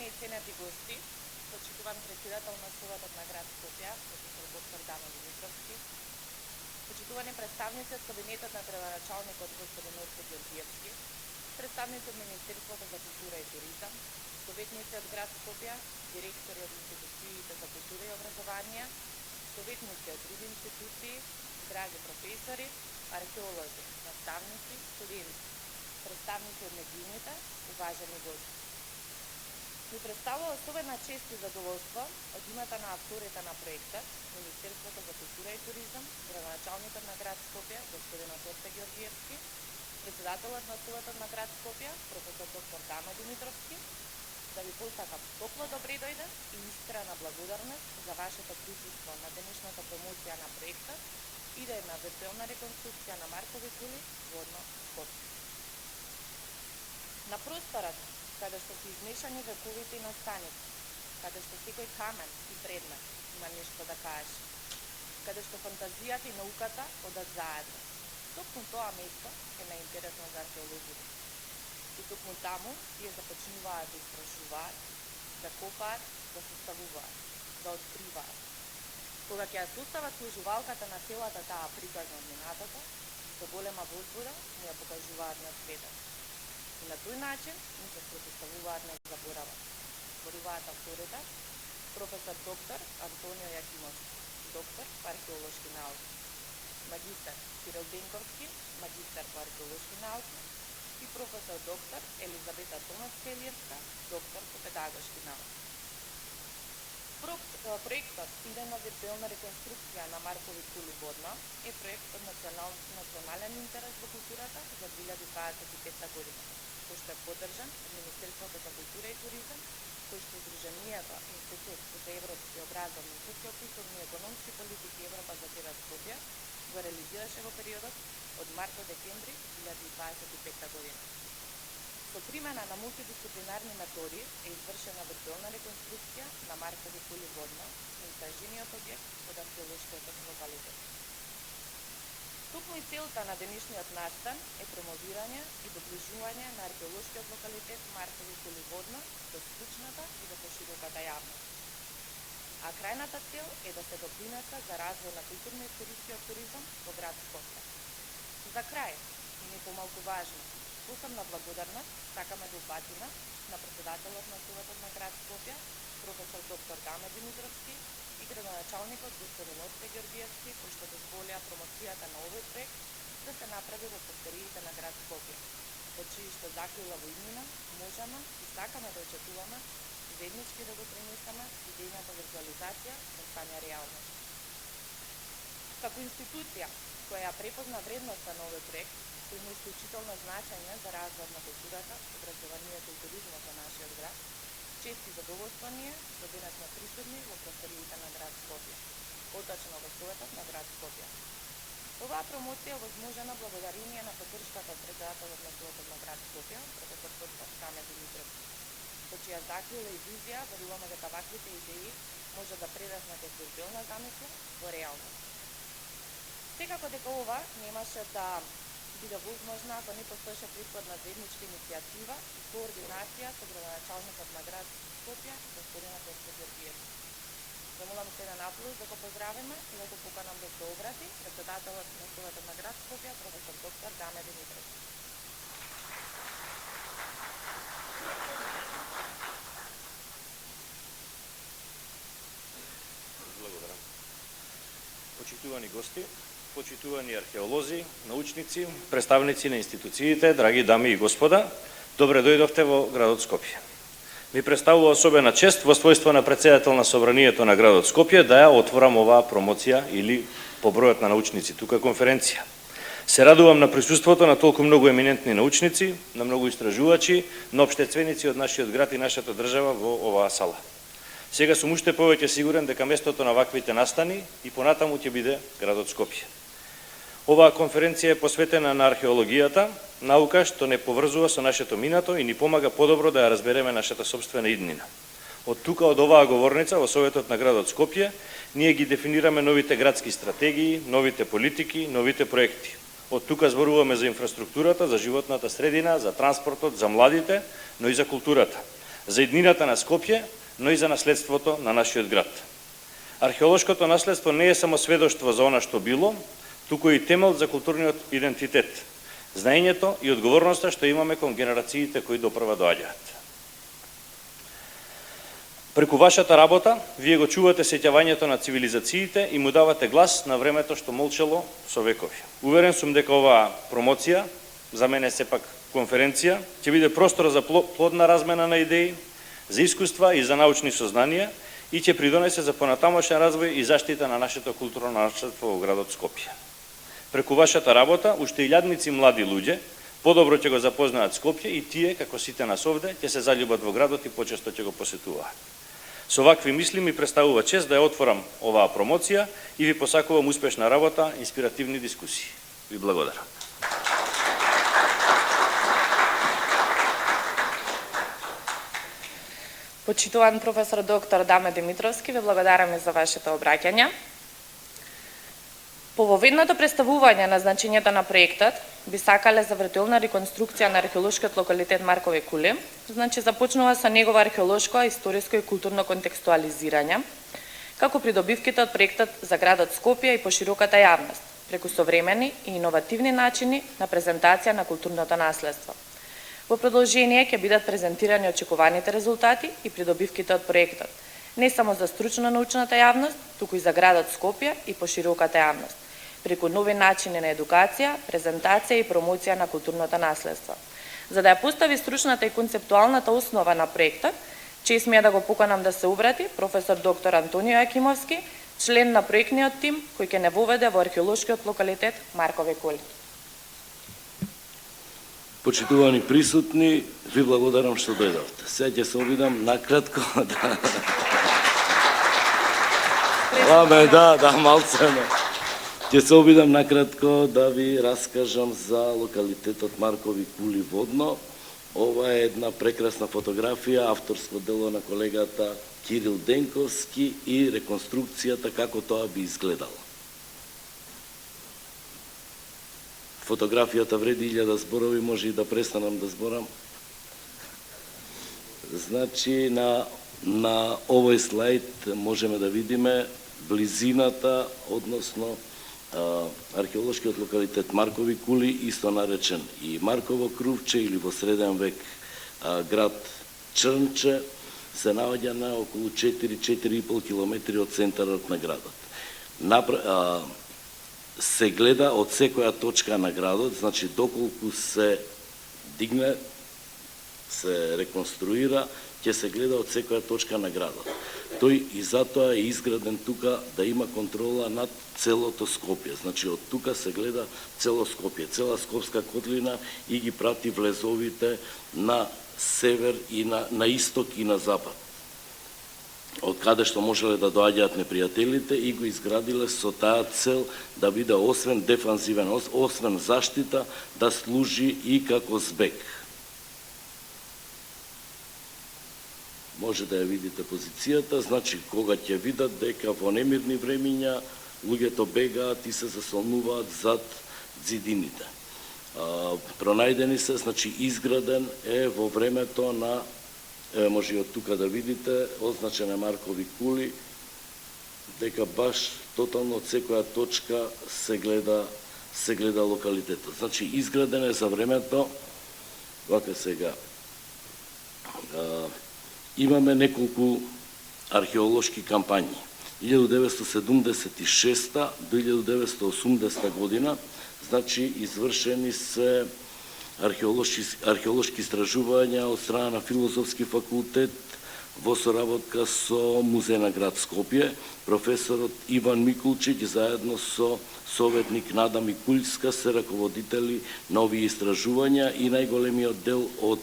и ценети гости, почитуван председател на Советот на град Скопје, професор доктор Даме Димитровски, почитувани представници од кабинетот на градоначалникот господин Орце Ѓорѓиевски, представници од Министерството за култура и туризам, советници од град Скопје, директори од институциите за култура и образование, советници од други институции, драги професори, археолози, наставници, студенти, представници од медиумите, уважени гости. Ми представува особена чест и задоволство од името на авторите на проектот, Министерството за култура и туризам, градоначалникот на град Скопје, господин Орце Ѓорѓиевски, председателот на Советот на град Скопје, професор доктор Даме Димитровски, да ви посакам топло добре дојден и искрена благодарност за вашето присуство на денешната промоција на проектот идејна виртуелна реконструкција на Маркови кули водно Скопје. На просторот каде што се измешани вековите и настаници, каде што секој камен и предмет има нешто да каже, каде што фантазијата и науката одат заедно. Токму тоа место е наинтересно за археолозите. И токму таму тие започнуваат да истражуваат, да копаат, да составуваат, да откриваат. Кога ќе ја состават сложувалката на целата таа приказна од минатото, со голема возбуда ни ја покажуваат на светот. И на тој начин ни се протиставуваат на заборавот. Зборуваат авторите, професор доктор Антонио Јакимовски, доктор по археолошки науки, магистар Кирил Бенковски, магистар по археолошки науки и професор доктор Елизабета Томас-Келиевска, доктор по педагошки науки. Проектот идејна виртуелна реконструкција на Маркови кули водно е проект од национален интерес во културата за 2025 година, кој што е поддржан од Министерството за култура и туризам, кој што Сдруженијето Институт за европски образовни, социјокултурни и економски политики Европа за град Скопје го реализираше во периодот од март до декември 2025 година. Со примена на мултидисциплинарни методи е извршена виртуелна реконструкција на Маркови кули водно на истражениот објект од археолошкиот локалитет. Токму и целта на денешниот настан е промовирање и доближување на археолошкиот локалитет Маркови кули водно до скучната и до пошироката јавност. А крајната цел е да се допринесе за развој на културно-историскиот туризам во град Скопје. За крај, и не помалку важно, посебна благодарност сакаме да упатиме на председателот на Советот на град Скопје, професор доктор Даме Димитровски и градоначалникот господин Орце Ѓорѓиевски, кои што дозволија промоцијата на овој проект да се направи во просториите на град Скопје, од чии што закрила во иднина можеме и сакаме да очекуваме заеднички да го пренесеме идејната виртуализација да стане реалност. Како институција која ја препозна вредноста на овој проект, кој има исклучително значење за развој на културата, образованието и туризмот на нашиот град, чест и задоволство ни е што денес сме присутни во просториите на град Скопје, поточно во Советот на град Скопје. Оваа промоција е возможена благодарение на поддршката од председателот на Советот на град Скопје, професор доктор Даме Димитровски, со чија закрила и визија веруваме дека ваквите идеи може да прераснат од виртуелна замисла во реалност. Секако дека ова немаше да биде возможна ако не постоеше претходна заедничка иницијатива и координација со градоначалникот на град Скопје, господинот Орце Ѓорѓиевски. Замолам се еден аплауз да го поздравиме и да го поканам да се обрати председателот на Советот на град Скопје, професор доктор Даме Димитровски. Благодарам. Почитувани гости, почитувани археолози, научници, представници на институциите, драги дами и господа, добре дојдовте во градот Скопје. Ми представува особена чест во својство на председател на Собранието на градот Скопје да ја отворам оваа промоција или по бројот на научници тука конференција. Се радувам на присуството на толку многу еминентни научници, на многу истражувачи, на општественици од нашиот град и нашата држава во оваа сала. Сега сум уште повеќе сигурен дека местото на ваквите настани и понатаму ќе биде градот Скопје. Оваа конференција е посветена на археологијата, наука што не поврзува со нашето минато и ни помага подобро да ја разбереме нашата сопствена иднина. Од тука, од оваа говорница во Советот на градот Скопје, ние ги дефинираме новите градски стратегии, новите политики, новите проекти. Од тука зборуваме за инфраструктурата, за животната средина, за транспортот, за младите, но и за културата. за иднината на Скопје, но и за наследството на нашиот град. Археолошкото наследство не е само сведоштво за она што било, туку и темел за културниот идентитет, знаењето и одговорноста што имаме кон генерациите кои допрва доаѓаат. Преку вашата работа, вие го чувате сеќавањето на цивилизациите и му давате глас на времето што молчало со векови. Уверен сум дека оваа промоција, за мене сепак конференција, ќе биде простор за плодна размена на идеи, за искуства и за научни сознанија и ќе придонесе за понатамошен развој и заштита на нашето културно наследство во градот Скопје. Преку вашата работа, уште илјадници млади луѓе подобро ќе го запознаат Скопје и тие, како сите нас овде, ќе се заљубат во градот и почесто ќе го посетуваат. Со вакви мисли ми представува чест да ја отворам оваа промоција и ви посакувам успешна работа, инспиративни дискусии. Ви благодарам. Почитуван професор доктор Даме Димитровски, ви благодараме за вашето обраќање. По воведното представување на значењето на проектот, би сакале завртелна реконструкција на археолошкиот локалитет Маркови кули, започнува со негово археолошко, историско и културно контекстуализирање, како придобивките од проектот за градот Скопје и пошироката јавност, преку современи и иновативни начини на презентација на културното наследство. Во продолжение ќе бидат презентирани очекуваните резултати и придобивките од проектот, не само за стручно-научната јавност, туку и за градот Скопје и пошироката јавност, преку нови начини на едукација, презентација и промоција на културното наследство. За да ја постави стручната и концептуалната основа на проектот, чест ми е да го поканам да се обрати професор доктор Антонио Јакимовски, член на проектниот тим кој ќе не воведе во археолошкиот локалитет Маркови кули. Почитувани присутни, ви благодарам што дојдовте. Сега ќе се обидам накратко да... малце. Ќе се обидам накратко да ви раскажам за локалитетот Маркови кули водно. Ова е една прекрасна фотографија, авторско дело на колегата Кирил Денковски и реконструкцијата како тоа би изгледало. Фотографијата вреди 1000 зборови, може и да престанам да зборам. Значи, на овој слайд можеме да видиме близината, односно археолошкиот локалитет Маркови кули, исто наречен и Марково крувче или во среден век град Чрнче, се наоѓа на околу 4-4,5 километри од центарот на градот. Се гледа од секоја точка на градот, значи доколку се дигне, се реконструира, ќе се гледа од секоја точка на градот. Тој и затоа е изграден тука да има контрола над целото Скопје. Значи од тука се гледа цело Скопје, цела Скопска котлина и ги прати влезовите на север и на исток и на запад. Од каде што можеле да доаѓаат непријателите и го изградиле со таа цел да биде освен дефанзивен, освен заштита, да служи и како збег. Може да ја видите позицијата, значи кога ќе видат дека во немирни времиња луѓето бегаат и се заслонуваат зад зидините. Пронајдени се, значи изграден е во времето на, може и од тука да видите, означен е Маркови кули, дека баш тотално од секоја точка се гледа локалитетот. Значи изграден е за времето, вака сега, имаме неколку археолошки кампањи. 1976 до 1980 година, значи извршени се археолошки истражувања од страна на Филозофски факултет во соработка со Музеј на град Скопје. Професорот Иван Микулчиќ заедно со советник Нада Микулјска се раководители на овие истражувања и најголемиот дел од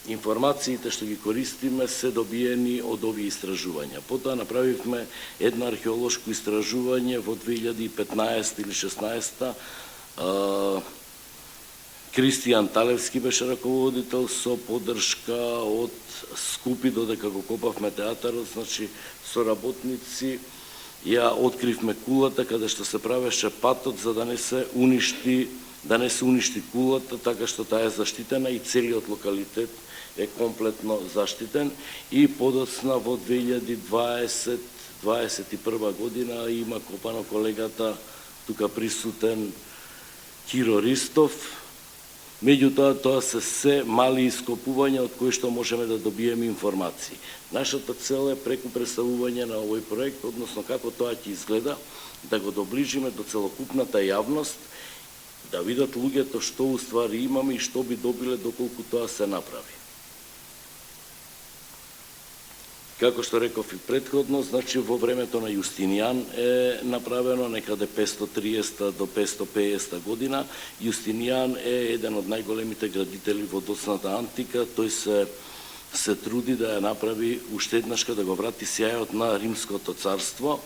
информациите што ги користиме се добиени од овие истражувања. Потоа направивме едно археолошко истражување во 2015 или 16 Кристијан Талевски беше раководител со поддршка од Скупи, додека го копавме театарот, значи соработници ја откривме кулата каде што се правеше патот за да не се уништи да не се уништи кулата, така што таа е заштитена и целиот локалитет е комплетно заштитен. И подоцна во 2021 година има копано колегата тука присутен Киро Ристов. Меѓутоа, тоа се мали ископувања од кои што можеме да добиеме информации. Нашата цел е преку представување на овој проект, односно како тоа ќе изгледа, да го доближиме до целокупната јавност, да видат луѓето што уствари имаме и што би добиле доколку тоа се направи. Како што реков и претходно, значи во времето на Јустинијан е направено некаде 530 до 550 година. Јустинијан е еден од најголемите градители во доцната антика. Тој се труди да ја направи уште еднашка, да го врати сјајот на Римското царство.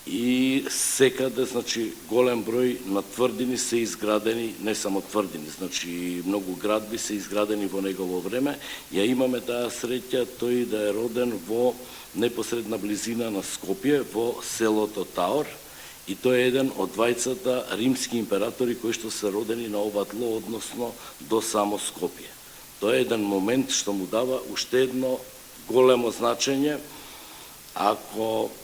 И секаде, значи, голем број на тврдини се изградени, не само тврдини, значи многу градби се изградени во негово време. Ја имаме таа среќа тој да е роден во непосредна близина на Скопје, во селото Таор, и тој е еден од двајцата римски императори кои што се родени на ова тло, односно до само Скопје. Тоа е еден момент што му дава уште едно големо значење, ако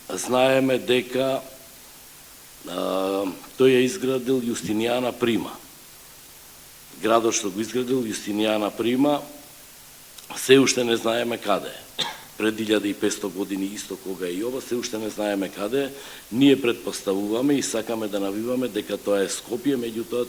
знаеме дека тој ја изградил Јустинијана Прима. Градот што го изградил Јустинијана Прима, се уште не знаеме каде е. Пред 1500 години, исто кога и ова, се уште не знаеме каде е. Ние предпоставуваме и сакаме да навиваме дека тоа е Скопје, меѓутоа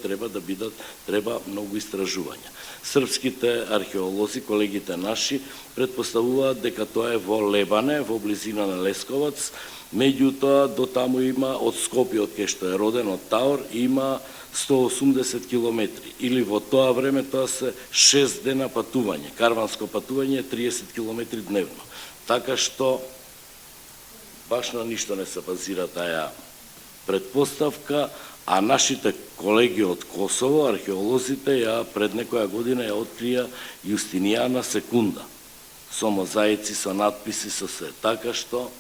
треба многу истражувања. Српските археолози, колегите наши, предпоставуваат дека тоа е во Лебане, во близина на Лесковац, меѓутоа до таму има од Скопје, од кај што е роден, од Таор, има 180 километри. Или во тоа време тоа се 6 дена патување. Карванско патување е 30 километри дневно. Така што баш на ништо не се базира таа предпоставка, а нашите колеги од Косово, археолозите, пред некоја година ја открија Јустинијана Секунда, со мозаици, со надписи, со се. Така што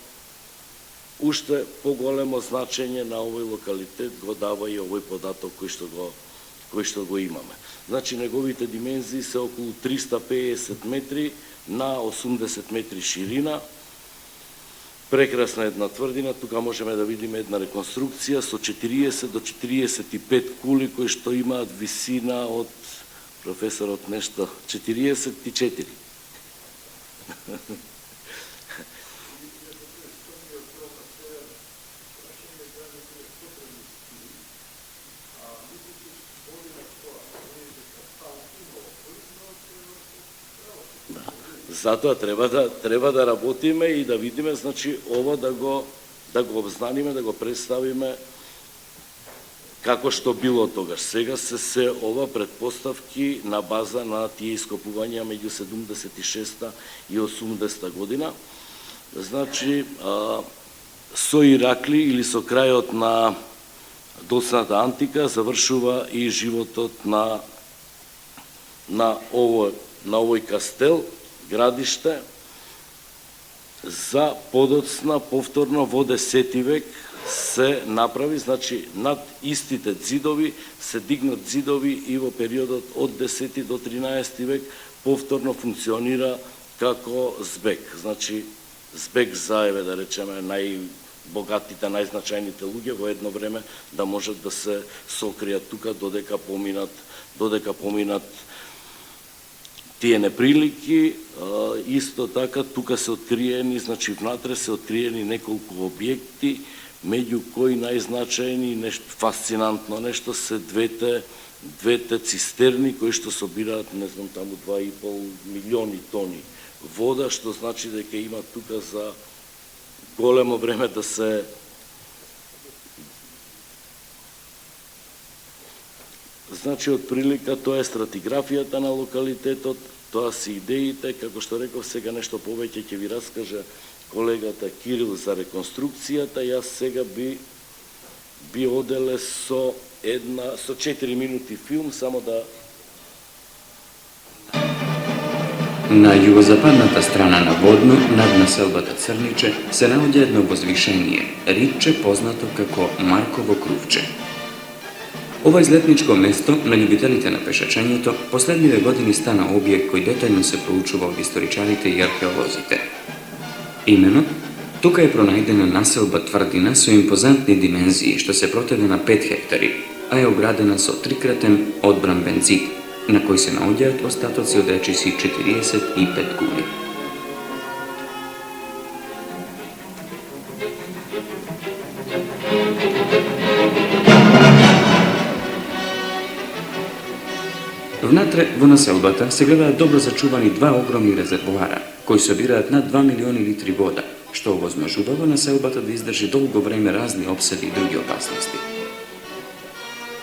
уште поголемо значење на овој локалитет го дава и овој податок кој што го имаме. Значи, неговите димензии се околу 350 метри на 80 метри ширина. Прекрасна една тврдина, тука можеме да видиме една реконструкција со 40 до 45 кули кои што имаат висина од, професорот нешто, 44. Затоа треба да работиме и да видиме, значи, ова да го обзнаниме, да го представиме како што било тогаш. Сега се ова предпоставки на база на тие ископувања меѓу 76-та и 80-та година. Значи, со Иракли или со крајот на доцната антика завршува и животот на овој кастел, градиште. За подоцна, повторно во 10 век се направи, значи над истите ѕидови се дигнат ѕидови и во периодот од 10 до 13 век повторно функционира како збег. Значи збег за, да речеме, најбогатите, најзначајните луѓе во едно време да можат да се сокријат тука додека поминат тие неприлики. Исто така тука се откриени, значи внатре се откриени неколку објекти, меѓу кои најзначајни, нешто фасцинантно нешто се двете цистерни кои што собираат, не знам, таму 2,5 милиони тони вода, што значи дека има тука за големо време да се значи од прилика тоа е стратиграфијата на локалитетот, тоа се идеите, како што реков, сега нешто повеќе ќе ви раскаже колегата Кирил за реконструкцијата. Јас сега би оделе со 4 минути филм, само да... На југозападната страна на Водно, над населбата Црниче, се наоѓа едно возвишение, ридче познато како Марково крувче. Ова излетничко место на љубителите на пешачењето последниве години стана објект кој детајно се проучува од историчарите и археолозите. Имено, тука е пронајдена населба тврдина со импозантни димензии што се протеgne на 5 хектари, а е оградена со трикратен одбранбен зид, на кој се наоѓаат остатоци од речиси 45 кули. Внатре во населбата се гледаат добро зачувани два огромни резервоара, кои собираат над 2 милиони литри вода, што овозможувава населбата да издржи долго време разни обседи и други опасности.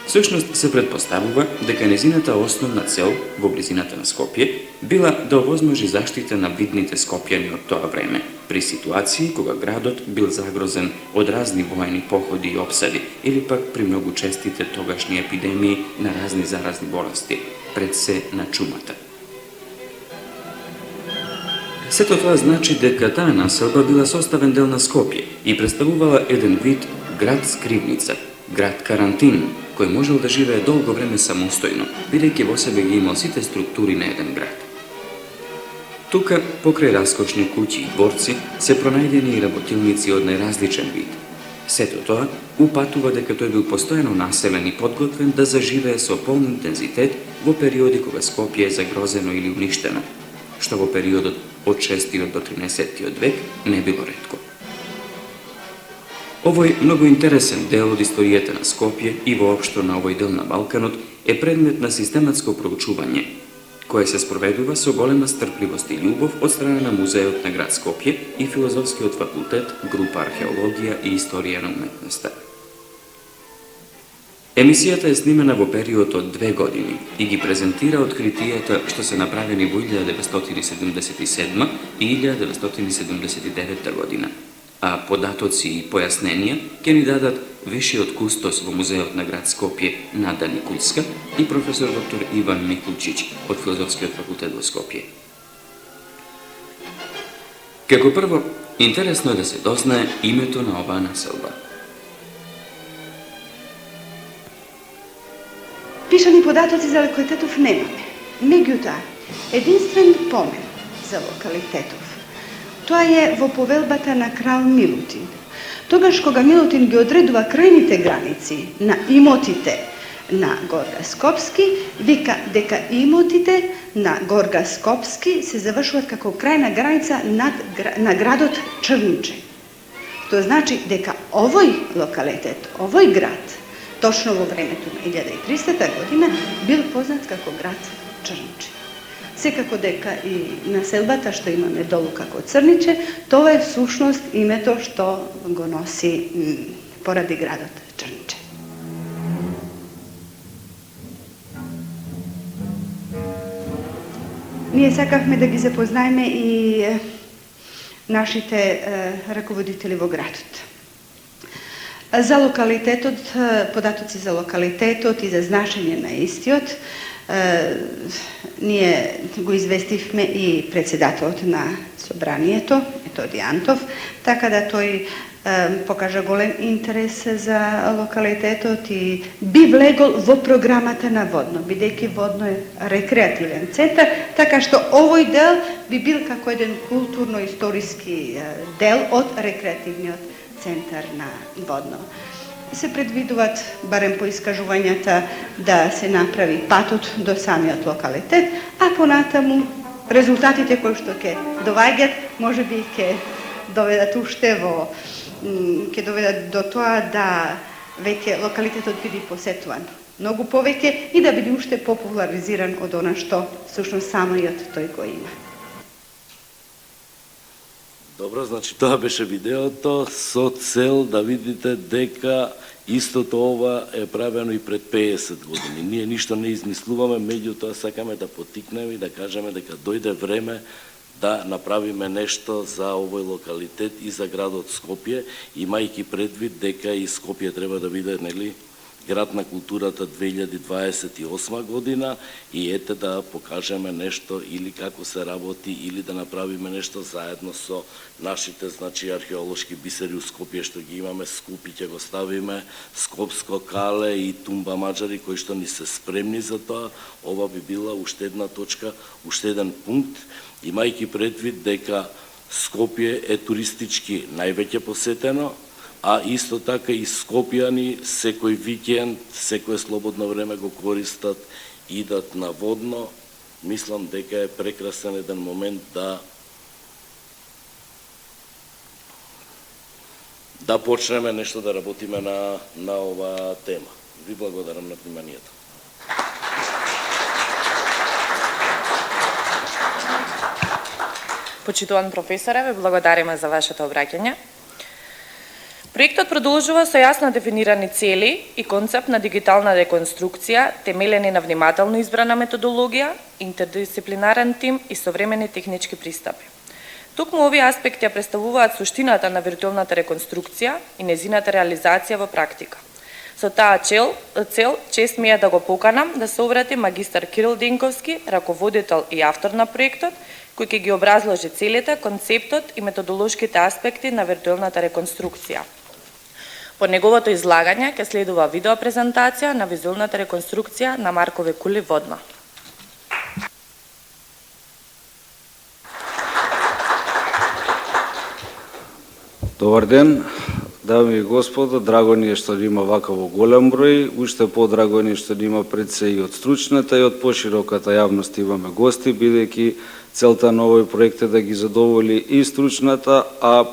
Всушност се предпоставува дека незината основна цел во близината на Скопје била да овозможи заштита на видните скопјани од тоа време, при ситуации кога градот бил загрозен од разни воени походи и обсади или пак при многу честите тогашни епидемии на разни заразни болести, пред се на чумата. Сето тоа значи дека таа населба била составен дел на Скопје и представувала еден вид град скривница, град карантин, кој можел да живее долго време самостојно, бидејќи во себе ги имал сите структури на еден град. Тука, покрај раскошни куќи и дворци, се пронајдени и работилници од најразличен вид. Сето тоа упатува дека тој бил постојано населен и подготвен да заживее со полн интензитет во периоди кога Скопје е загрозено или уништено, што во периодот од 6 до 13 век не било ретко. Овој многу интересен дел од историјата на Скопје и воопшто на овој дел на Балканот е предмет на систематско проучување, кое се спроведува со голема стрпливост и љубов од страна на Музеот на град Скопје и Филозофскиот факултет, група Археологија и Историја на уметноста. Емисијата е снимена во период од 2 години и ги презентира откритијата што се направени во 1977 и 1979 година, а податоци и појасненија ќе ни дадат вишиот кустос во Музеот на град Скопје Нада Никулска и професор доктор Иван Микулчич од Филозофскиот факултет во Скопје. Како прво, интересно е да се дознае името на оваа населба. Пишани податоци за локалитетов немаме. Меѓутоа, единствен помен за локалитетов тоа е во повелбата на крал Милутин. Тогаш кога Милутин ги одредува крајните граници на имотите на Горга Скопски, вика дека имотите на Горга Скопски се завршуваат како крајна граница на градот Чрнче. Тоа значи дека овој локалитет, овој град, точно во времето на 1300 година, бил познат како град Чрнче. Секако дека и населбата што имаме долу како Црниче, тоа е сушност името што го носи поради градот Чрнче. Ние сакавме да ги запознаеме и нашите раководители во градот. За локалитетот, податоци за локалитетот и за значење на истиот, ние го известивме и председателот на собранието, Методи Антов, така да тој покажа голем интерес за локалитетот и би влегол во програмата на Водно, бидејќи Водно е рекреативен центар, така што овој дел би бил како еден културно-историски дел од рекреативниот центар на Водно. Се предвидуваат, барем по искажувањата, да се направи патот до самиот локалитет, а понатаму резултатите кои што ќе доваѓат, можеби ќе доведат уште ќе доведат до тоа да веќе локалитетот биде посетуван многу повеќе и да биде уште популаризиран од она што всушност самиот тој го има. Добро, значи тоа беше видеото со цел да видите дека истото ова е правено и пред 50 години. Ние ништо не измислуваме, меѓутоа сакаме да потикнеме и да кажеме дека дојде време да направиме нешто за овој локалитет и за градот Скопје, имајќи предвид дека и Скопје треба да биде, нели, Град на културата 2028 година и ете да покажеме нешто или како се работи или да направиме нешто заедно со нашите археолошки бисери у Скопје што ги имаме скупи, ќе го ставиме Скопско кале и Тумба Маџари кои што ни се спремни за тоа. Ова би била уште една точка, уште еден пункт, имајќи предвид дека Скопје е туристички највеќе посетено, а исто така и скопјани секој викенд, секое слободно време го користат, идат на водно. Мислам дека е прекрасен еден момент да почнеме нешто да работиме на ова тема. Ви благодарам на вниманието. Почитуван професоре, ве благодариме за вашето обраќање. Проектот продолжува со јасно дефинирани цели и концепт на дигитална реконструкција, темелени на внимателно избрана методологија, интердисциплинарен тим и современи технички пристапи. Токму овие аспекти ја представуваат суштината на виртуелната реконструкција и незината реализација во практика. Со таа цел, чест ми е да го поканам да се обрати магистар Кирил Денковски, раководител и автор на проектот, кој ќе ги образложи целите, концептот и методолошките аспекти на виртуелната реконструкција. По неговото излагање ќе следува видеопрезентација на визуелната реконструкција на Маркови кули водна. Добар ден, дами и господа, драго ни е што ни има вакаво голем број, уште подраго ни е што ни има пред се и од стручната и од пошироката јавност имаме гости, бидејќи целта на овој проект е да ги задоволи и стручната, а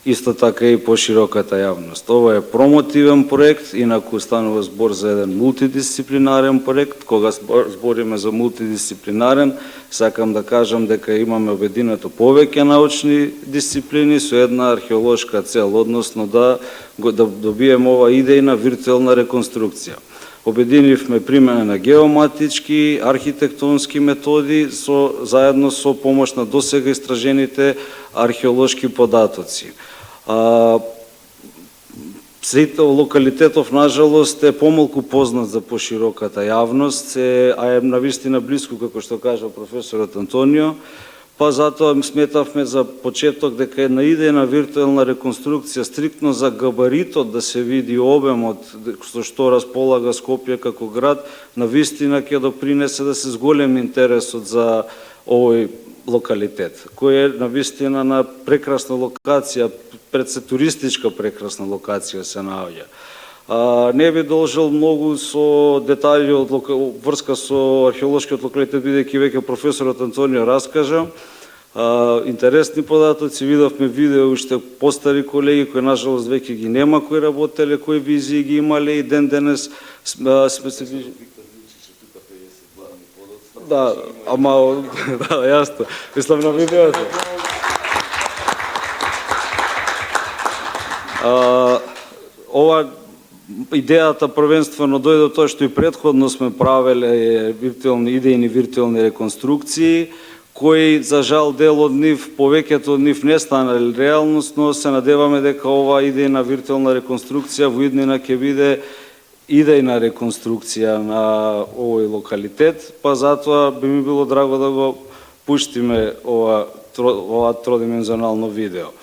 исто така и пошироката јавност. Ова е промотивен проект, инаку станува збор за еден мултидисциплинарен проект. Кога збориме за мултидисциплинарен, сакам да кажам дека имаме обединето повеќе научни дисциплини со една археолошка цел, односно да добиеме ова идејна виртуелна реконструкција. Обединивме примене на геоматички, архитектонски методи заедно со помош на досега истражените археолошки податоци. Локалитетов, нажалост, е помалку познат за пошироката јавност, а е навистина близко, како што кажа професорот Антонио, па затоа сметавме за почеток дека една идејна виртуелна реконструкција стриктно за габаритот да се види обемот со што располага Скопје како град, навистина ќе допринесе да се зголеми интересот за овој локалитет, кој е навистина на прекрасна локација, пред се туристичка прекрасна локација се наоѓа. Не би должел многу со детали од врска со археолошкиот локалитет, бидејќи веќе професорот Антонио раскажа. Интересни податоци, видовме видео уште постари колеги кои нажалост веќе ги нема, кои работеле, кои визии ги имале и ден денес сме се вижи. Да, ама да, јасно. Мислам на видеото. Ова идејата првенствено дојде од тоа што и претходно сме правеле идејни виртуелни реконструкции, кои за жал дел од нив, повеќето од нив не станале реалност, но се надеваме дека ова идејна виртуелна реконструкција во иднина ќе биде идејна реконструкција на овој локалитет, па затоа би ми било драго да го пуштиме ова тродимензионално видео.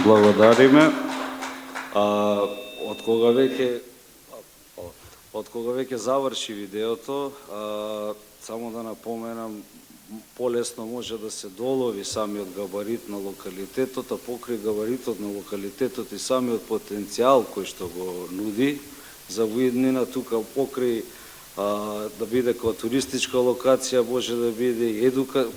Благодариме. Од кога веќе заврши видеото, само да напоменам, полесно може да се долови самиот габарит на локалитетот, а покрај габаритот на локалитетот и самиот потенцијал кој што го нуди за воиднина, тука покрај да биде како туристичка локација, може да биде и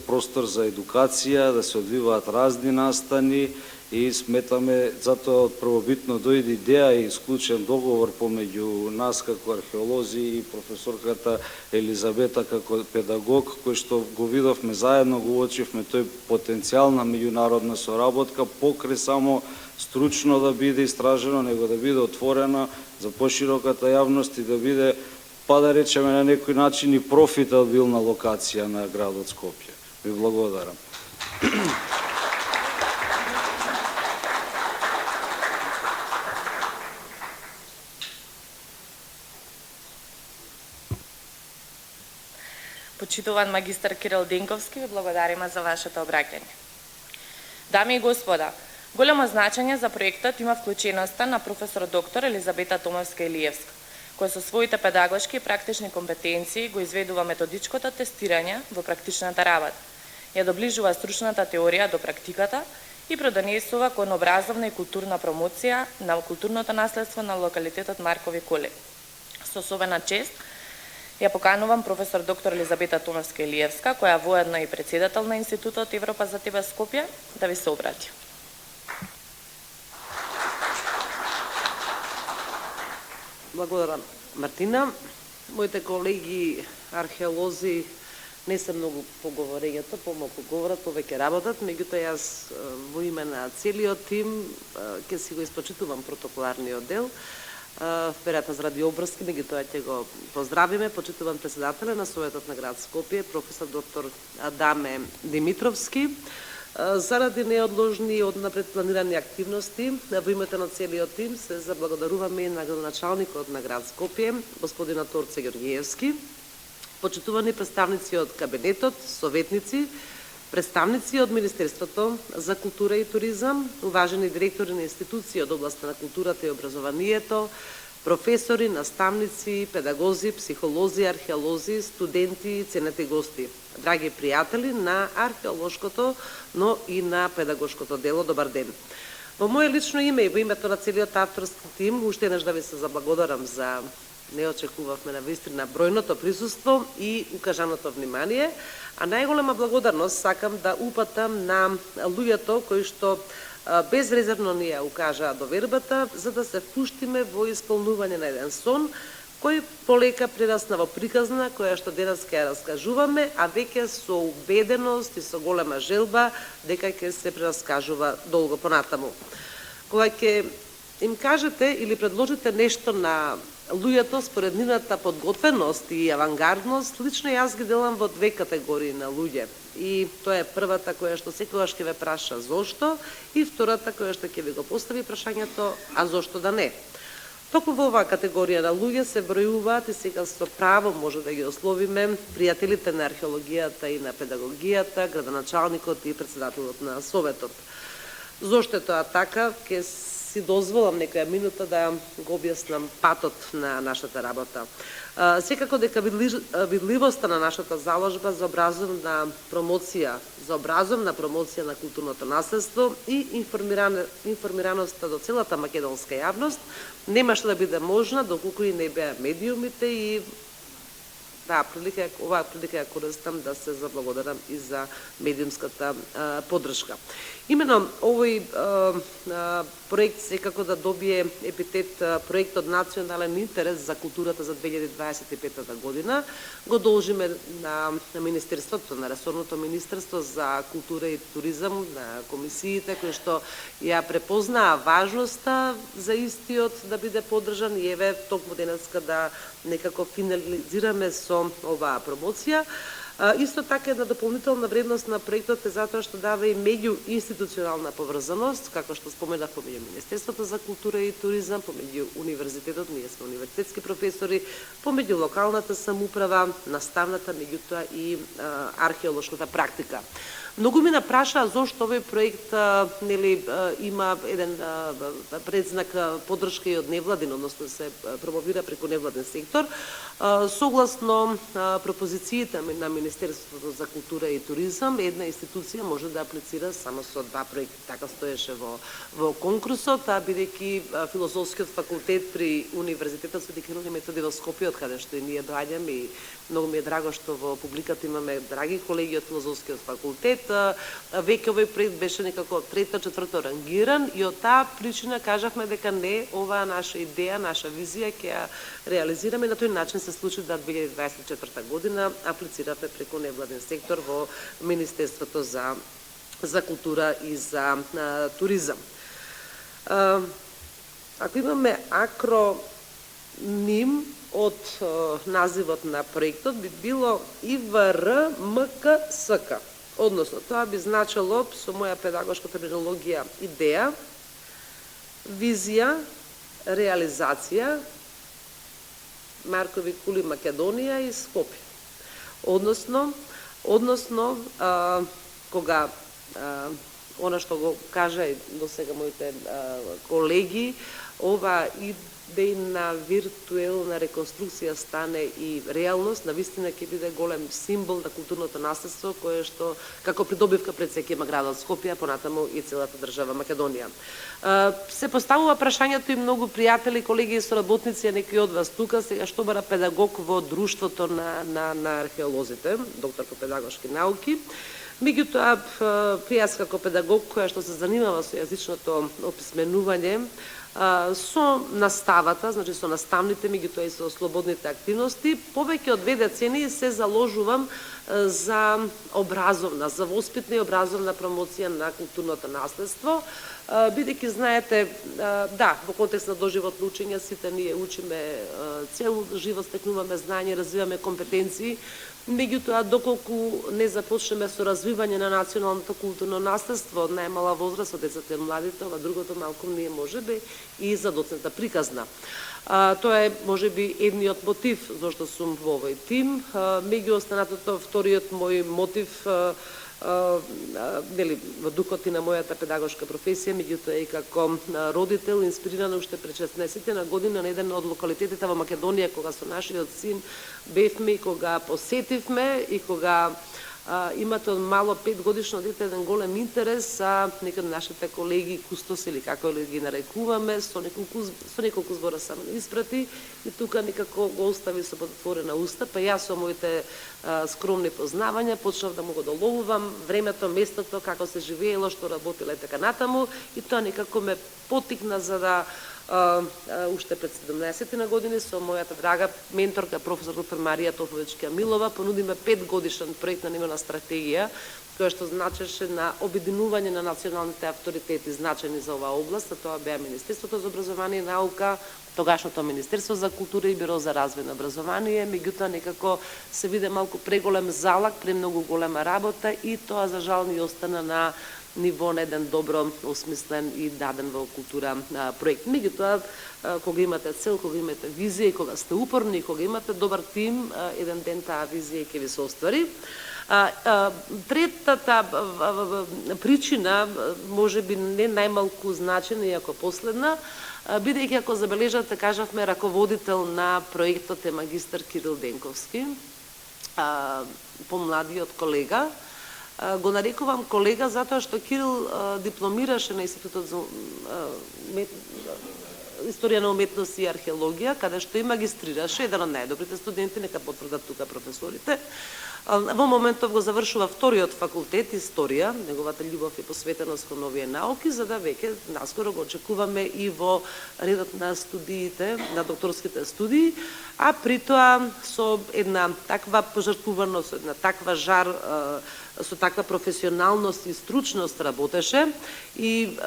простор за едукација, да се одвиваат разни настани и сметаме, затоа од првобитно дојде идеја и склучен договор помеѓу нас како археолози и професорката Елизабета како педагог, кој што го видовме заедно, го уочивме тој потенцијал на меѓународна соработка, покрај само стручно да биде истражено, него да биде отворена за пошироката јавност и да биде, па да речеме на некој начин, и профитабилна локација на градот Скопје. Ви благодарам. Почитуван магистар Кирил Денковски, ви благодариме за вашето обраќање. Дами и господа, големо значење за проектот има вклученоста на професор доктор Елизабета Томовска-Илиевска, која со своите педагошки и практични компетенции го изведува методичкото тестирање во практичната работа, ја доближува стручната теорија до практиката и продонесува кон образовна и културна промоција на културното наследство на локалитетот Маркови Коли. Со особена чест ја поканувам професор доктор Елизабета Томовска-Илиевска, која воедно и председател на Институтот Европа за тебе Скопје, да ви се обрати. Благодарам, Мартина. Моите колеги археолози не се многу по говорењето, помалку говорат, повеќе работат, меѓутоа јас во име на целиот тим ќе си го испочитувам протоколарниот дел. Веројатно заради обврски, меѓутоа ќе го поздравиме. Почитувам председателя на Советот на град Скопје, професор доктор Адаме Димитровски. Заради неодложни и однапред планирани активности, во името на целиот тим се заблагодаруваме на градоначалникот на град Скопје, господинот Торце Георгиевски, почитувани представници од кабинетот, советници, представници од Министерството за култура и туризам, уважени директори на институции од областа на културата и образованието, професори, наставници, педагози, психолози, археолози, студенти и ценети гости. Драги пријатели на археолошкото, но и на педагошкото дело, добар ден. Во моje лично име и во името на целиот авторски тим, уште еднаш да ви се заблагодарам за не очекувавме на вистина бројното присуство и укажаното внимание, а најголема благодарност сакам да упатам на луѓето кои што безрезервно ни ја укажаа довербата за да се впуштиме во исполнување на еден сон кој полека прерасна во приказна која што денес ќе ја раскажуваме, а веќе со убеденост и со голема желба дека ќе се прераскажува долго понатаму. Кога ќе им кажете или предложите нешто на луѓето според нивната подготвеност и авангардност, лично јас ги делам во две категории на луѓе. И тоа е првата која што секогаш ќе ве праша зошто и втората која што ќе ви го постави прашањето а зошто да не. Токму во оваа категорија на луѓе се бројуваат и сега со право може да ги ословиме пријателите на археологијата и на педагогијата, градоначалникот и председателот на Советот. Зошто е тоа така? Ќе си дозволам некоја минута да го објаснам патот на нашата работа. Секако дека видливоста на нашата заложба за образовна промоција на културното наследство и информираноста до целата македонска јавност немаше да биде можна доколку и не беа медиумите и оваа прилика ја користам да се заблагодарам и за медиумската поддршка. Именно овој проект секако да добие епитет проект од национален интерес за културата за 2025 година, го должиме на Министерството, на ресорното Министерство за култура и туризам, на комисиите кои што ја препознаа важноста за истиот да биде поддржан и еве токму денеска да некако финализираме со оваа промоција. Исто така една дополнителна вредност на проектот е затоа што дава и меѓуинституционална поврзаност, како што споменав, помеѓу Министерството за култура и туризам, помеѓу универзитетот, ние сме универзитетски професори, помеѓу локалната самоуправа, наставната, меѓутоа и археолошката практика. Многу ми напрашаа зошто овој проект има еден предзнак поддршка и од невладин, односно се промовира преку невладин сектор. Согласно пропозициите на Министерството за култура и туризам, една институција може да аплицира само со 2 проекти. Така стоеше во конкурсот, бидејќи Филозофскиот факултет при Универзитетот Свети Кирил и Методи во Скопје, од каде што и ние доаѓаме, и многу ми е драго што во публиката имаме драги колеги од Филозофскиот факултет. Веќе овој проект беше некако 3-4 рангиран и од таа причина кажавме дека не, оваа наша идеја, наша визија ќе ја реализираме. На тој начин се случи да 2024 година аплициравме преку невладен сектор во Министерството за култура и за туризам. Ако имаме акроним од називот на проектот, би било ИВРМКСК. Односно, тоа би значило, со моја педагошка терминологија, идеја, визија, реализација, Маркови кули Македонија и Скопје. Односно, кога она што го кажа и до сега моите колеги, ова идејна виртуелна реконструкција стане и реалност, навистина ќе биде голем символ на културното наследство, кое што како придобивка пред секи има градот Скопје, понатаму и целата држава Македонија. Се поставува прашањето и многу пријатели, колеги и соработници, а некои од вас тука, сега што бара педагог во друштвото на археолозите, доктор по педагошки науки. Меѓутоа, јас како педагог која што се занимава со јазичното описменување, со наставата, значи со наставните, меѓутоа и со слободните активности, повеќе од 2 децении се заложувам за образовна, за воспитна и образовна промоција на културното наследство, бидејќи знаете, во контекст на доживотно учење сите ние учиме цел живот, стекнуваме знаење, развиваме компетенции. Меѓутоа, доколку не започнеме со развивање на националното културно наследство од најмала возраст, од децата и младите, ова другото малку не може би и за доцента приказна. Тоа е можеби едниот мотив зашто сум во овој тим. Меѓу останатото, вториот мој мотив, во духот и на мојата педагошка професија, меѓутоа и како родител, инспирирана уште пред 16 година на еден од локалитетите во Македонија, кога со нашиот син бевме и кога посетивме и кога имате од мало 5-годишно дете еден голем интерес, некои од нашите колеги кустоси или како ги нарекуваме, со неколку збора само не испрати и тука некако го остави со отворена уста, па јас со моите скромни познавања почнав да му го доловувам времето, местото, како се живеело, што работело и така натаму, и тоа некако ме потикна за да уште пред 17 години со мојата драга менторка професор доктор Марија Тофович Камилова понудиме 5-годишен проект на нивна стратегија, која што значеше на обединување на националните авторитети значени за оваа област, а тоа беа Министерството за образование и наука, тогашното Министерство за култура и Биро за развој на образование, меѓутоа некако се виде малку преголем залак, премногу голема работа и тоа за жал ни остана на ниво на еден добро осмислен и даден во култура проект. Меѓутоа, кога имате цел, кога имате визија и кога сте упорни, кога имате добар тим, еден ден таа визија ќе ви се оствари. Третата причина, може би не најмалку значена, иако последна, бидејќи ако забележате, кажавме, раководител на проектот е магистар Кирил Денковски, помладиот колега. Го нарекувам колега затоа што Кирил дипломираше на Институтот за историја на уметност и археологија, каде што и магистрираше, еден од најдобрите студенти, нека потврдат тука професорите. Во моментов го завршува вториот факултет историја, неговата љубов е посветеност кон овие науки, за да веќе наскоро го очекуваме и во редот на студиите, на докторските студии, а при тоа со една таква пожртвуваност, со една таква жар, со таква професионалност и стручност работеше и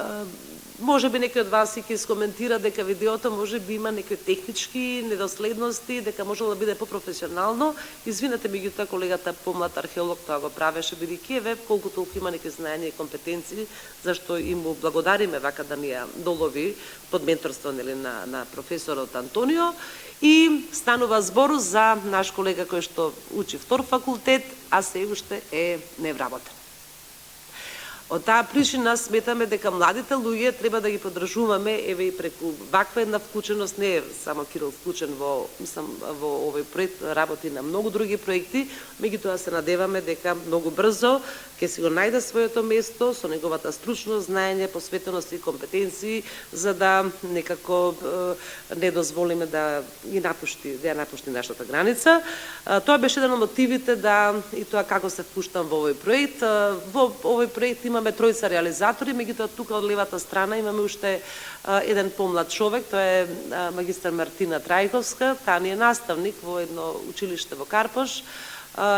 Може би некој од вас ќе искоментира дека видеото може би има некои технички недоследности, дека можело да биде попрофесионално. Извинете, меѓутоа колегата помлад археолог тоа го правеше, бидејќи еве колку толку има некои знаења и компетенции, зашто им му благодариме вака да ни ја долови под менторство на професорот Антонио. И станува збор за наш колега кој што учи втор факултет, а се уште е невработен. Од таа причина сметаме дека младите луѓе треба да ги поддржуваме, еве и преку ваква една вклученост, не е само Кирил вклучен во овој проект, работи на многу други проекти, меѓутоа се надеваме дека многу брзо ќе си го најде своето место со неговата стручност, знаење, посветеност и компетенции, за да некако не дозволиме да ја напушти нашата граница. Тоа беше еден од мотивите и тоа како се впуштам во овој проект. Во овој проект имаме тројца реализатори, меѓутоа тука од левата страна имаме уште еден помлад човек, тоа е магистар Мартина Трајковска, таа ни е наставник во едно училиште во Карпош,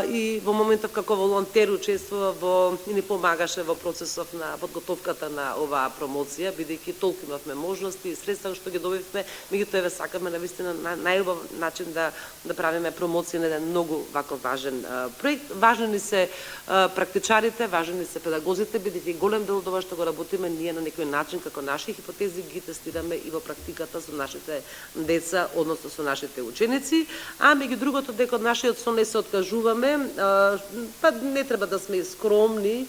и во моментов како волонтер учествува и ни помагаше во процесов на подготовката на оваа промоција, бидејќи толку имавме можности и средства што ги добивме, меѓутоа еве сакаме навистина на најубав начин да правиме промоција на еден многу вако важен проект. Важни ни се практичарите, важни ни се педагозите, бидејќи голем дел од ова што го работиме ние на некој начин како наши хипотези ги тестираме и во практиката со нашите деца, односно со нашите ученици, а меѓу другото дека од нашиот сон не се откажува. Па не треба да сме скромни,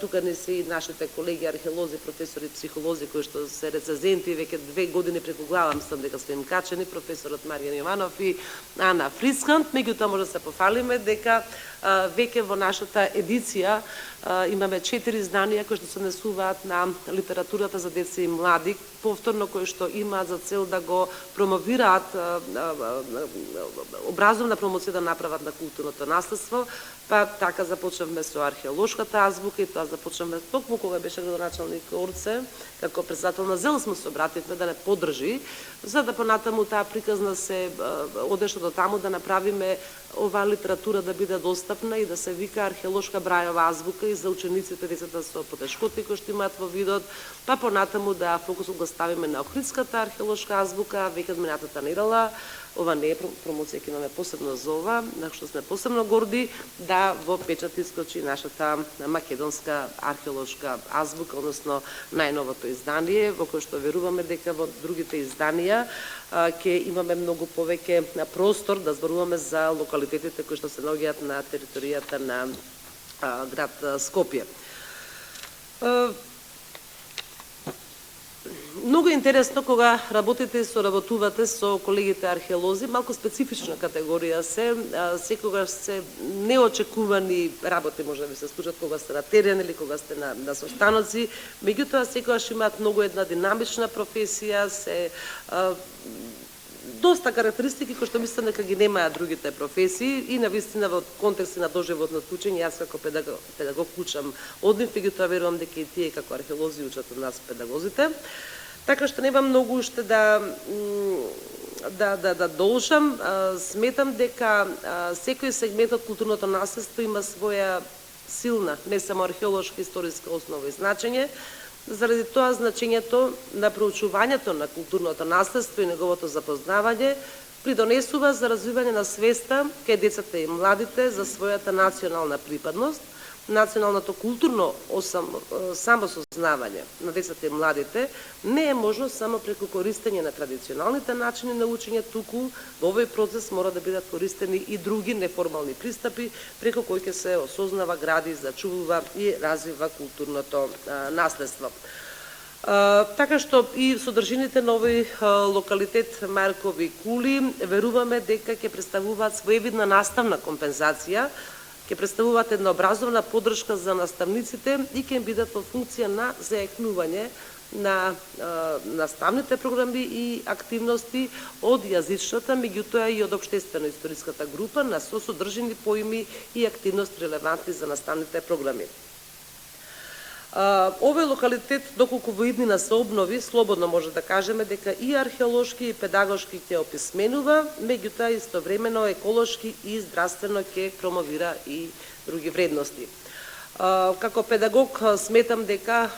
тука не се и нашите колеги археолози, професори, психолози кои што се рецензенти, веќе 2 години преку главам сам дека сме им качени, професорот Маријан Јованов и Ана Фрискант, меѓутоа може да се пофалиме дека веќе во нашата едиција имаме 4 изданија кои што се однесуваат на литературата за деца и млади, повторно кои што имаат за цел да го промовираат образовна промоција да направат на културното наследство. Па така започнавме со археолошката азбука и тоа започнавме токму кога беше градоначалник Орце, како председател на ЗЕЛ сме се обративме да не поддржи, за да понатаму таа приказна се одеше до таму да направиме оваа литература да биде достапна и да се вика археолошка Брајова азбука и за учениците, децата со потешкоти кои што имаат во видот, па понатаму да фокусот го ставиме на Охридската археолошка азбука, веќе од минатата недела. Ова не е промоција, ќе имаме посебно за ова, на што сме посебно горди, да во печат искочи нашата македонска археолошка азбука, односно најновото издание, во кое што веруваме дека во другите изданија ќе имаме многу повеќе простор да зборуваме за локалитетите кои што се наоѓаат на територијата на град Скопје. Многу интересно кога работите и соработувате со колегите археолози, малку специфична категорија се, секогаш се неочекувани работи може да ви се случат кога сте на терен или кога сте на состаноци, меѓутоа секогаш имаат многу една динамична професија, се доста карактеристики кои што мислам дека ги немаат другите професии и навистина во контекст на доживотното учење, јас како педагог учам од нив, меѓутоа верувам дека и тие како археолози учат од нас педагозите. Така што немам многу уште да должам. Сметам дека секој сегмент од културното наследство има своја силна, не само археолошка историска основа и значење. Заради тоа значењето на проучувањето на културното наследство и неговото запознавање придонесува за развивање на свеста кај децата и младите за својата национална припадност. Националното културно самосознавање на децата и младите не е можно само преку користење на традиционалните начини на учење, туку во овој процес мора да бидат користени и други неформални пристапи преку кои ќе се осознава, гради, зачувува и развива културното наследство. Така што и содржините на овој локалитет Маркови кули веруваме дека ќе представуваат своевидна наставна компензација, ќе представуваат една образовна поддршка за наставниците и ќе им бидат во функција на зајакнување на наставните програми и активности од јазичната, меѓутоа и од општествено-историската група на содржини поими и активности релевантни за наставните програми. Овој локалитет, доколку во иднина се обнови, слободно може да кажеме дека и археолошки и педагошки ќе описменува, меѓутоа истовремено еколошки и здравствено ќе промовира и други вредности. Како педагог сметам дека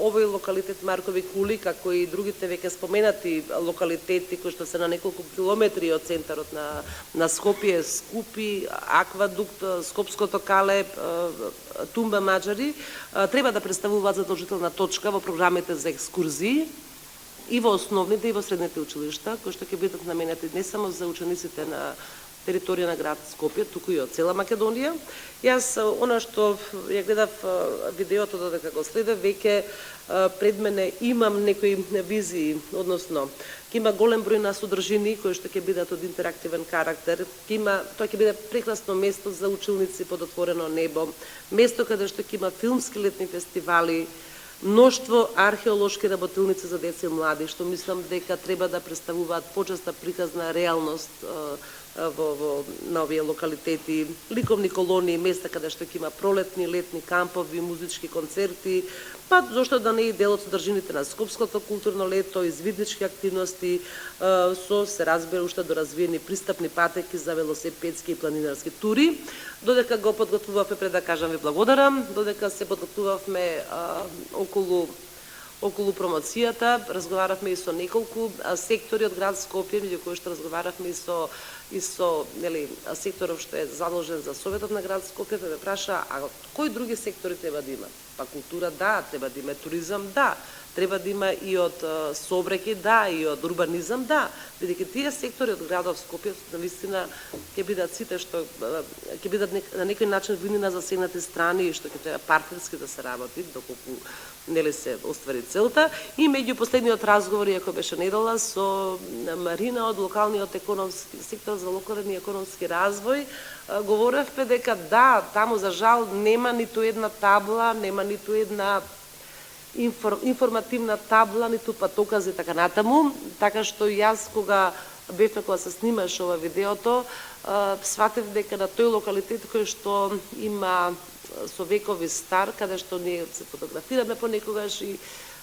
овој локалитет Маркови кули, како и другите веќе споменати локалитети кои што се на неколку километри од центарот на Скопје, Скупи, Аквадукт, Скопското кале, Тумба Маџари, треба да представуваат задолжителна точка во програмите за екскурзии и во основните и во средните училишта, кои што ќе бидат наменети не само за учениците на територија на град Скопје, туку и од цела Македонија. Јас, она што ја гледав видеото додека го следев, веќе пред мене имам некои визии, односно, ќе има голем број на содржини кои што ќе бидат од интерактивен карактер, тоа ќе биде прекрасно место за училници под отворено небо, место каде што ќе има филмски летни фестивали, мноштво археолошки работилници за деца и млади, што мислам дека треба да представуваат почесна приказна реалност на овие локалитети, ликовни колонии, места каде што ќе има пролетни, летни кампови, музички концерти, па зошто да не и дел од содржините на Скопското културно лето, извиднички активности, со се разбира уште доразвиени пристапни патеки за велосипедски и планинарски тури. Додека го подготвувавме, пред да кажам ви благодарам, додека се подготвувавме околу промоцијата, разговаравме и со неколку сектори од град Скопје, меѓу кои што разговаравме и со секторов што е задолжен за Советот на град Скопје, ме праша, а кои други сектори треба да има? Па култура да, треба да има туризам да, треба да има и од сообраќај да, и од урбанизам да, бидејќи тие сектори од градот Скопје навистина ќе бидат сите што ќе бидат на некој начин вини на засегнати страни и што ќе треба партнерски да се работи доколку нели се оствари целта. И меѓу последниот разговор, иако беше недела, со Марина од локалниот економски сектор за локален и економски развој, говоревме дека да, таму за жал нема ниту една табла, нема ниту една информативна табла, ниту патокази така натаму, така што јас кога се снимаше ова видеото, сватев дека на тој локалитет кој што има со векови стар, каде што ние се фотографираме понекогаш и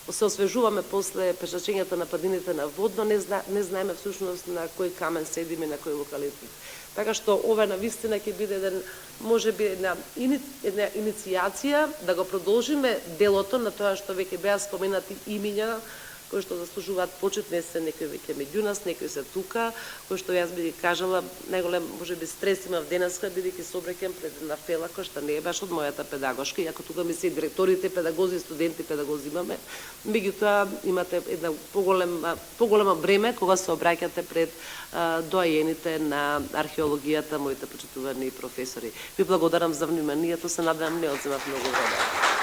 се освежуваме после пешачењето на падините на Водно, не знаеме всушност на кој камен седиме, на кој локалитет. Така што ова навистина ќе биде можеби една иницијација да го продолжиме делото на тоа што веќе беа споменати имиња кои што заслужуваат почит, не се некои веќе меѓу нас, некои се тука, кои што јас би ги кажала, најголем можеби стрес имав денеска, бидејќи се обраќам пред една фела која што не е баш од мојата педагошка, иако тука ми се директорите, педагози, студенти, педагози имаме, меѓутоа имате една поголема бреме кога се обраќате пред доајените на археологијата, моите почитувани професори. Ви благодарам за вниманието, се надевам не одземав многу време.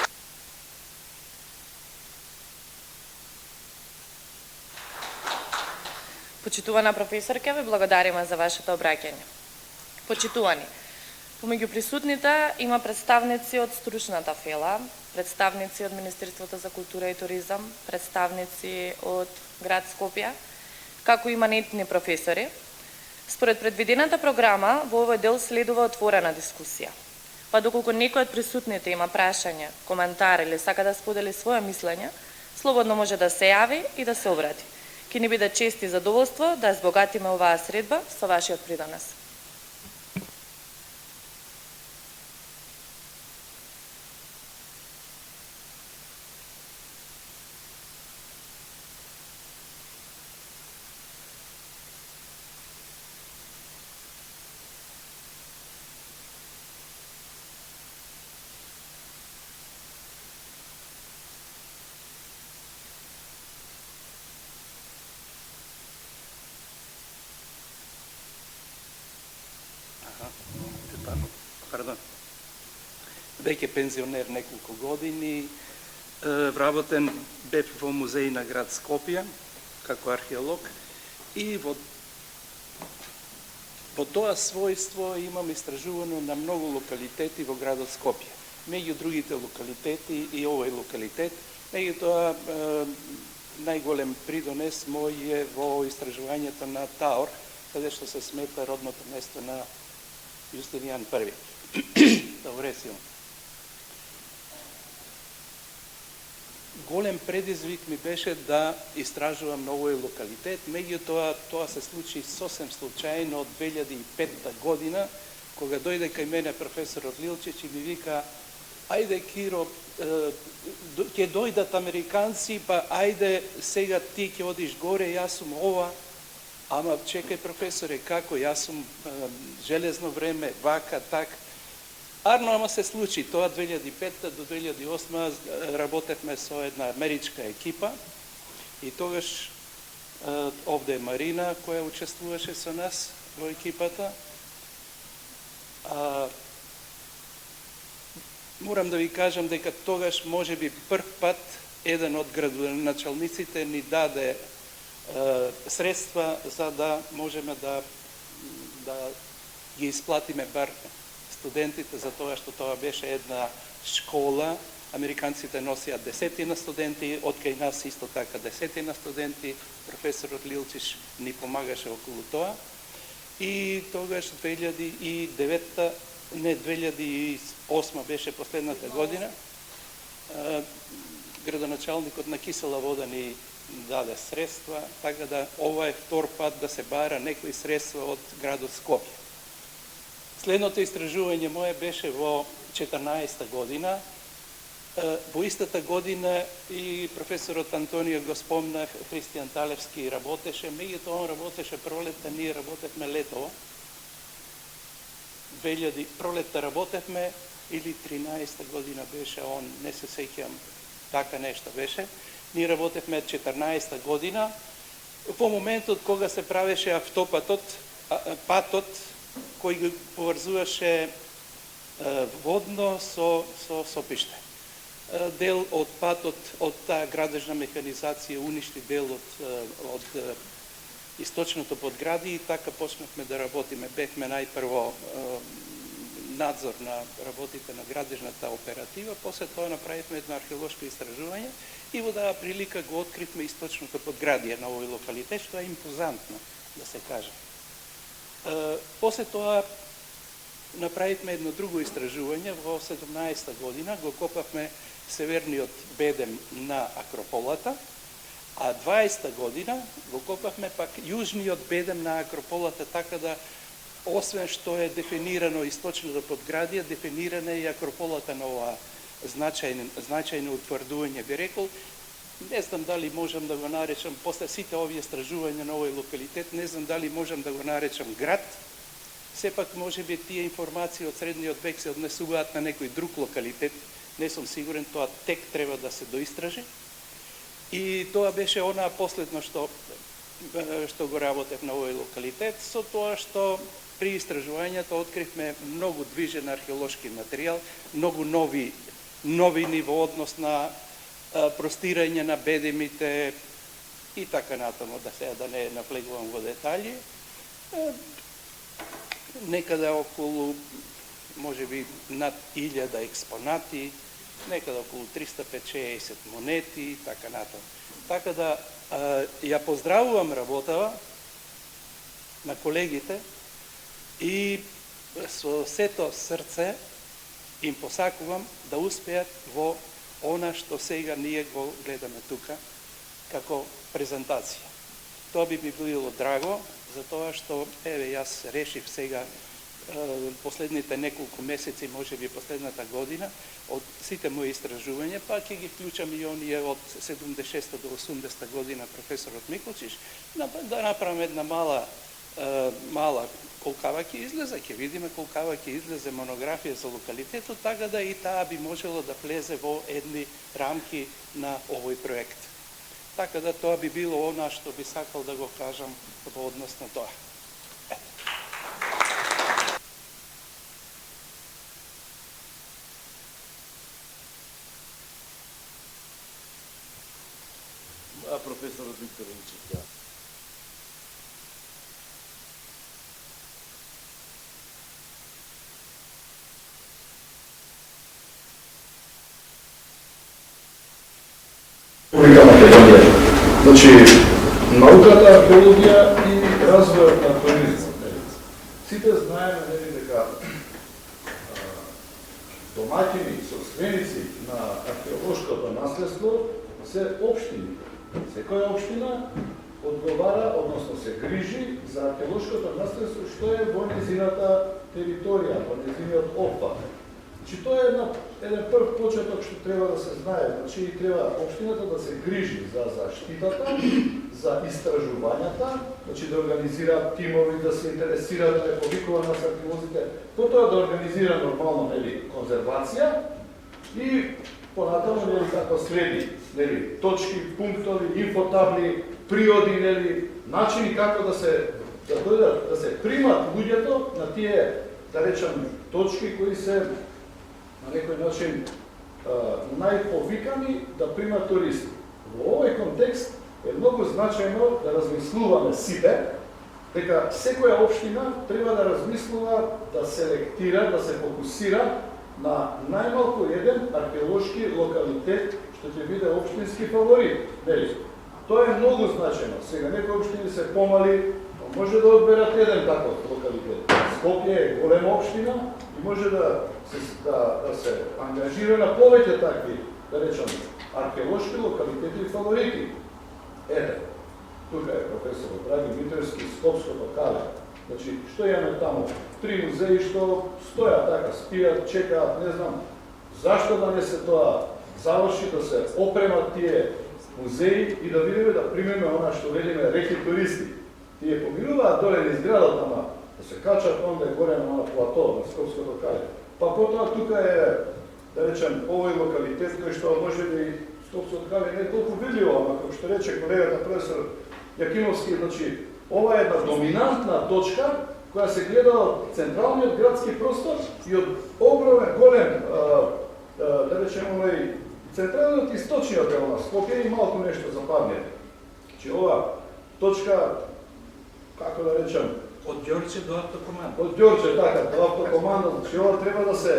Почитувана професорка, ви благодариме за вашето обраќање. Почитувани, помеѓу присутните има представници од стручната фела, представници од Министерството за култура и туризам, представници од град Скопје, како и именитни професори. Според предвидената програма, во овој дел следува отворена дискусија. Па доколку некој од присутните има прашање, коментар или сака да сподели своје мислење, слободно може да се јави и да се обрати. Ќе ни биде чест и задоволство да збогатиме оваа средба со вашиот придонес. Веќе пензионер неколку години, вработен бев во музеј на град Скопје како археолог и во тоа својство имам истражувано на многу локалитети во градот Скопје. Меѓу другите локалитети и овој локалитет, меѓутоа најголем придонес мој е во истражувањето на Таор, каде што се смета родното место на Јустинијан I. Добре си. Голем предизвик ми беше да истражувам на овој локалитет, меѓутоа тоа се случи сосем случајно од 2005 година, кога дојде кај мене професорот Лилчич и ми вика: ајде Киро, ќе дојдат американци, па ајде сега ти ќе одиш горе, јас сум ова. Ама чекај професоре, како, јас сум железно време, вака, так. Арно, ама се случи тоа 2005 до 2008 работевме со една америчка екипа и тогаш овде е Марина која учествуваше со нас во екипата. Морам да ви кажам дека тогаш можеби прв пат еден од градоначалниците ни даде средства за да можеме да ги исплатиме бар студентите, за тоа што тоа беше една школа. Американците носиат 10 студенти, од кај нас исто така 10 студенти. Професорот Лилчиш ни помагаше околу тоа. И тогаш 2009, не 2008 беше последната година, градоначалникот на Кисела вода ни даде средства, така да ова е втор пат да се бара некои средства од градот Скопје. Следното истражување мое беше во 14 година. Во истата година и професорот Антонио го спомнах, Христијан Талевски работеше, меѓутоа он работеше пролетта, ние работевме летово. Пролетта работевме, или 13 година беше он, не се сеќам, така нешто беше. Ние работевме 14 година. Во моментот кога се правеше автопатот, патот кој го поврзуваше водно со Сопиште. Дел од патот, од таа градежна механизација уништи дел од источното подгради и така почнавме да работиме. Бевме најпрво надзор на работите на градежната оператива, после тоа направивме едно археолошко истражување и во таа прилика го откривме источното подградие на овој локалитет, што е импозантно, да се каже. После тоа направивме едно друго истражување во 17 година, го копавме северниот бедем на Акрополата, а 20 година го копавме пак јужниот бедем на Акрополата, така да освен што е дефинирано источното подградие, дефинирана е и Акрополата на ова значајно утврдување, би рекол. Не знам дали можам да го наречам, после сите овие истражувања на овој локалитет, не знам дали можам да го наречам град. Сепак, може би, тие информации од средниот век се однесуваат на некој друг локалитет. Не сум сигурен, тоа тек треба да се доистражи. И тоа беше онаа последно што го работев на овој локалитет, со тоа што при истражувањето откривме многу движен археолошки материјал, многу новини во однос на простирање на бедемите и така натаму, да сега да не навлегувам во детали. Некаде околу, може би, над 1000 експонати, некаде околу 350 монети и така натаму. Така да ја поздравувам работава на колегите и со сето срце им посакувам да успеат во она што сега ние го гледаме тука како презентација. Тоа би ми било драго, затоа што, еве, јас решив сега последните неколку месеци, може би последната година, од сите мои истражувања, па ќе ги вклучам и оние од 76 до 80 година професорот Миколчиш, да направам една мала колкава ќе излезе, ќе видиме колкава ќе излезе монографија за локалитетот, така да и таа би можело да влезе во едни рамки на овој проект. Така да тоа би било она што би сакал да го кажам во однос на тоа. Професорот Виктор Илчев. Значи, науката, археологија и развојот на туризмот. Сите знаеме дека домаќини, собственици на археолошкото наследство се општини. Секоја општина одговара, односно се грижи за археолошкото наследство што е во нејзината територија, во нејзиниот опфат. Значи, тоа е една еден прв почеток што треба да се знае, значи треба општината да се грижи за заштитата, за истражувањата, значи да организира тимови, да се интересира, да не повикува на археолозите, потоа да организира нормално, нели, конзервација и понатаму, нели, како следи, нели, точки, пунктови, инфотабли, приоди, нели, начини како да се да се примат луѓето на тие, да речем, точки кои се на некој начин најповикани да примат туристи. Во овој контекст е многу значајно да размислуваме сите, дека секоја општина треба да размислува, да селектира, да се фокусира на најмалку еден археолошки локалитет што ќе биде општински фаворит. Нели? Тоа е многу значајно. Сега некои општини се помали, може да одберат еден таков локалитет. Скопје е голема општина и може да се ангажира на повеќе такви, да речем, археолошки локалитети и фаворити. Ете, тука е професор Драги Митревски, Скопското кале. Значи, што имаме таму? 3 музеи што стојат така, спијат, чекаат, не знам, зашто да не се тоа заврши, да се опремат тие музеи и да видиме да примеме она што велиме реки туристи. Тие поминуваат доле низ градот, ама да се качат онде горе на плато, на Скопското кале. Па потоа тука е, да речем, овој локалитет кој што може би Скопското кале не е толку видливо, ама како што рече колегата професор Јакимовски, значи, ова е една доминантна точка која се гледа од централниот градски простор и од огромен, голем, да речем, овој централниот источниот дел на Скопје и малку нешто западнije. Значи, ова точка, како да речем, од Ѓорче до автокоманда. Од Ѓорче, така, до автокоманда, значи ова треба да се,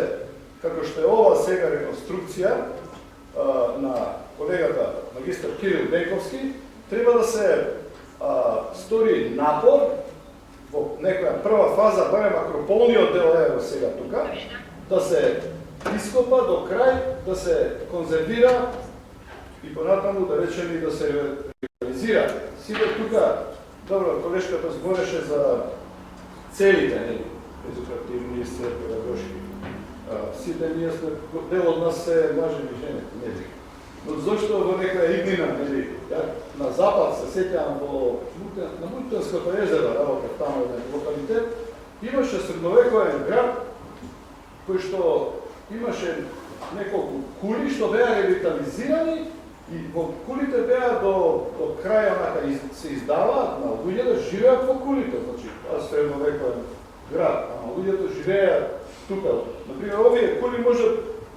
како што е ова сега реконструкција на колегата магистар Кирил Денковски, треба да се стори напор во некоја прва фаза, барем акрополниот дел е сега тука, да се ископа до крај, да се конзервира и понатаму да речем и да се реализира. Сите тука, добро, колешката збореше за целите, нели, едукативни, педагошки. Сите ние сме, дел од нас се мажи и жени, нели. Но зашто во некоја иднина, нели, на запад се сеќавам на Мујтенското езеро, работев таму еден локалитет, имаше средновековен град кој што имаше неколку кули што беа ревитализирани и во кулите беа до краја онака се издаваат на луѓе да живеат во кулите, значи, тоа средновековен град, ама луѓето живеат тука. Например, овие кули може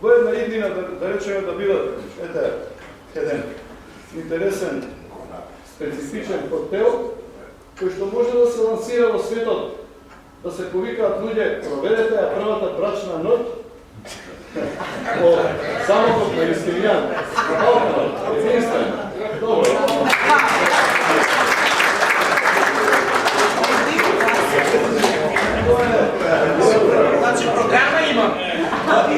во една иднина да речеме да бидат, ете, еден интересен, специфичен хотел, кој што може да се лансира во светот, да се повикаат луѓе, проведете ја првата брачна ноќ во самотот на Јустинијан, на Балканот, единствен. Добро. Значи, програма имам.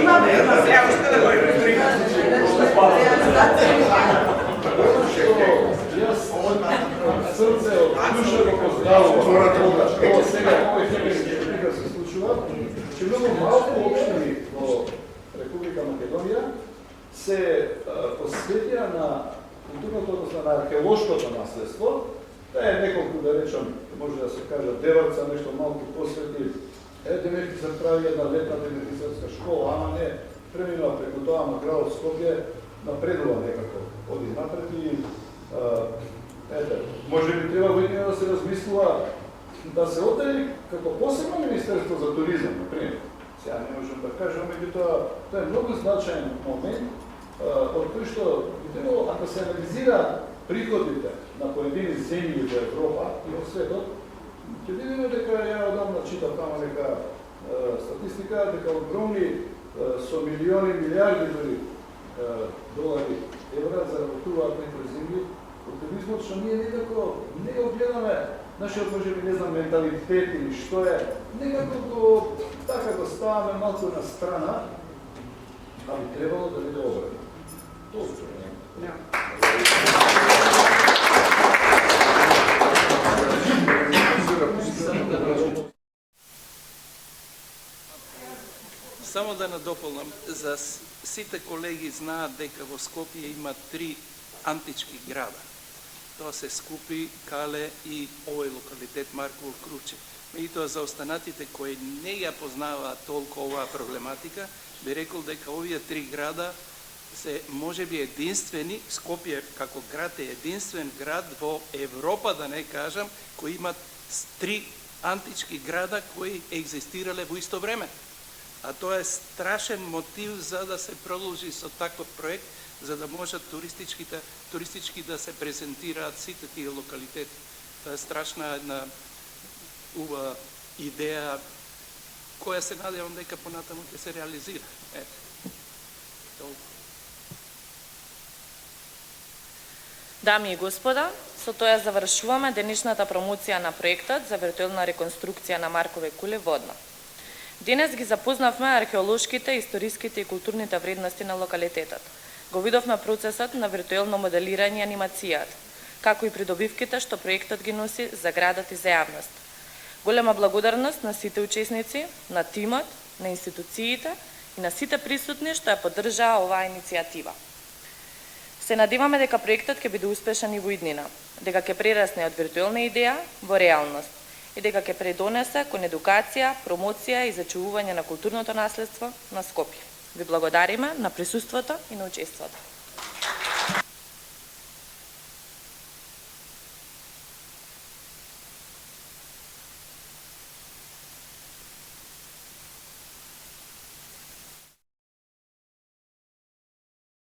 Имаме, сега уште да го Јас срце од душа го поздравувам ова сега кој ќе се случува, че многу малку општини во Република Македонија се посветија на културното, односно на археолошкото наследство. Таа е неколку, да речам, може да се каже, деварца, нешто малку посвети. Демек се прави една летна демекисарска школа, ама не преминува преку тоа, ама градот Скопје напредува некако, оди напред и може би треба во иднина да се размислува да се оддели како посебно Министерство за туризам, например. Сега не можем да кажем, меѓутоа, тоа е многу значаен момент, од кој што би требало, ако се анализира приходите на поедини земји во Европа и во светот, ќе видиме дека ја одамна читав таму нека статистика, дека огромни со милиони, милиарди дори долари, евра заработуваат некои земји од туризмот, што ние некако не го гледаме нашиот, може би, не знам, менталитет или што е, некако го, така го ставаме малку на страна, а би требало да биде обратно. Толку е. Само да надополнам, за сите колеги знаат дека во Скопје има 3 антички града. Тоа се Скупи, Кале и овој локалитет Марково Круче. Меѓутоа за останатите кои не ја познаваат толку оваа проблематика, би рекол дека овие 3 града се можеби единствени, Скопје како град е единствен град во Европа, да не кажам, кој има 3 антички града кои екзистирале во исто време. А тоа е страшен мотив за да се продолжи со таков проект, за да можат туристички да се презентираат сите тие локалитети. Тоа е страшна една убава идеја која се надевам дека понатаму ќе се реализира. Дами и господа, со тоа завршуваме денешната промоција на проектот за виртуелна реконструкција на Маркове кули водно. Денес ги запознавме археолошките, историските и културните вредности на локалитетот. Го видовме процесот на виртуелно моделирање и анимацијата, како и придобивките што проектот ги носи за градот и за јавност. Голема благодарност на сите учесници, на тимот, на институциите и на сите присутни што ја поддржаа оваа иницијатива. Се надеваме дека проектот ќе биде успешен и во иднина, дека ќе прерасне од виртуелна идеја во реалност и дека ќе предонесе кон едукација, промоција и зачувување на културното наследство на Скопје. Ви благодариме на присуството и на учеството.